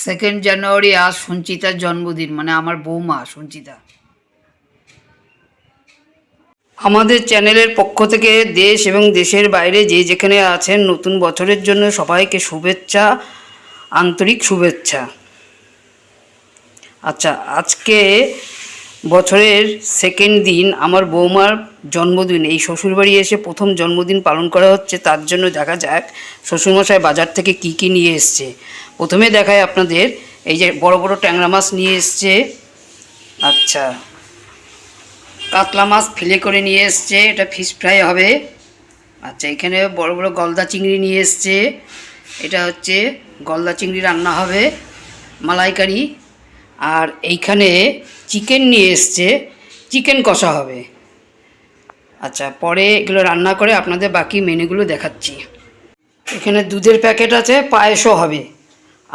2 জানুয়ারি আজ সঞ্চিতার জন্মদিন, মানে আমার বৌমা সঞ্চিতা। আমাদের চ্যানেলের পক্ষ থেকে দেশ এবং দেশের বাইরে যে যেখানে আছেন নতুন বছরের জন্য সবাইকে শুভেচ্ছা, আন্তরিক শুভেচ্ছা। আচ্ছা, আজকে বছরের সেকেন্ড দিন আমার বৌমার জন্মদিন। এই শ্বশুরবাড়ি এসে প্রথম জন্মদিন পালন করা হচ্ছে, তার জন্য দেখা যাক শ্বশুরমশাই বাজার থেকে কি কি নিয়ে এসছে। প্রথমে দেখায় আপনাদের, এই যে বড় বড় ট্যাংরা মাছ নিয়ে এসছে। আচ্ছা, কাতলা মাছ ফিলে করে নিয়ে এসছে, এটা ফিশ ফ্রাই হবে। আচ্ছা, এখানে বড় বড় গলদা চিংড়ি নিয়ে এসছে, এটা হচ্ছে গলদা চিংড়ি রান্না হবে, মালাইকারি। আর এইখানে চিকেন নিয়ে এসছে, চিকেন কষা হবে। আচ্ছা, পরে এগুলো রান্না করে আপনাদের বাকি মেনুগুলো দেখাচ্ছি। এখানে দুধের প্যাকেট আছে, পায়েসও হবে,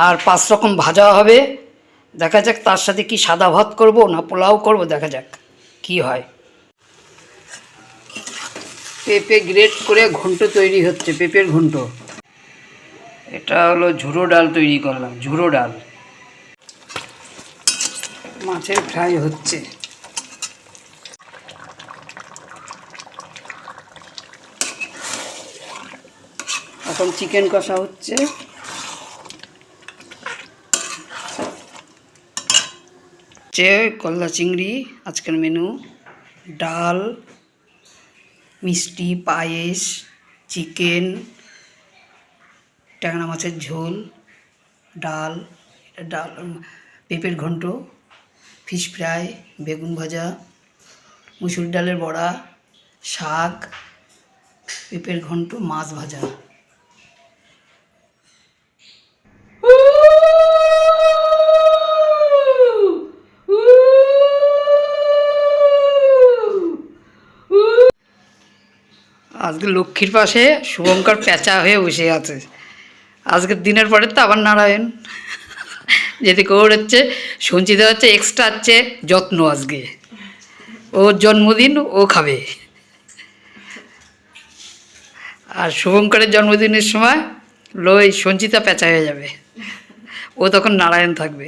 আর 5 রকম ভাজা হবে। দেখা যাক তার সাথে কি সাদা ভাত করব না পোলাও করব, দেখা যাক কি হয়। পেঁপে গ্রেট করে ঘন্ট তৈরি হচ্ছে, পেঁপের ঘন্ট। এটা হলো ঝুরো ডাল তৈরি করলাম, ঝুরো ডাল। মাছের ফ্রাই হচ্ছে। এখন চিকেন কষা হচ্ছে। গলদা চিংড়ি আজকের মেনু, ডাল, মিষ্টি, পায়েস, চিকেন, ট্যাংরা মাছের ঝোল, ডাল, পেঁপের ঘন্ট, ফিশ ফ্রাই, বেগুন ভাজা, মুসুর ডালের বড়া, শাক, পেঁপের ঘন্ট, মাছ ভাজা। আজকে লক্ষ্মীর পাশে শুভঙ্কর পেঁচা হয়ে বসে আছে। আজকের দিনের পরে তো আবার নারায়ণ। যেদিকে ওর হচ্ছে সঞ্চিতা হচ্ছে এক্সট্রা হচ্ছে যত্ন, আজকে ওর জন্মদিন, ও খাবে। আর শুভঙ্করের জন্মদিনের সময় লই সঞ্চিতা পেঁচা হয়ে যাবে, ও তখন নারায়ণ থাকবে।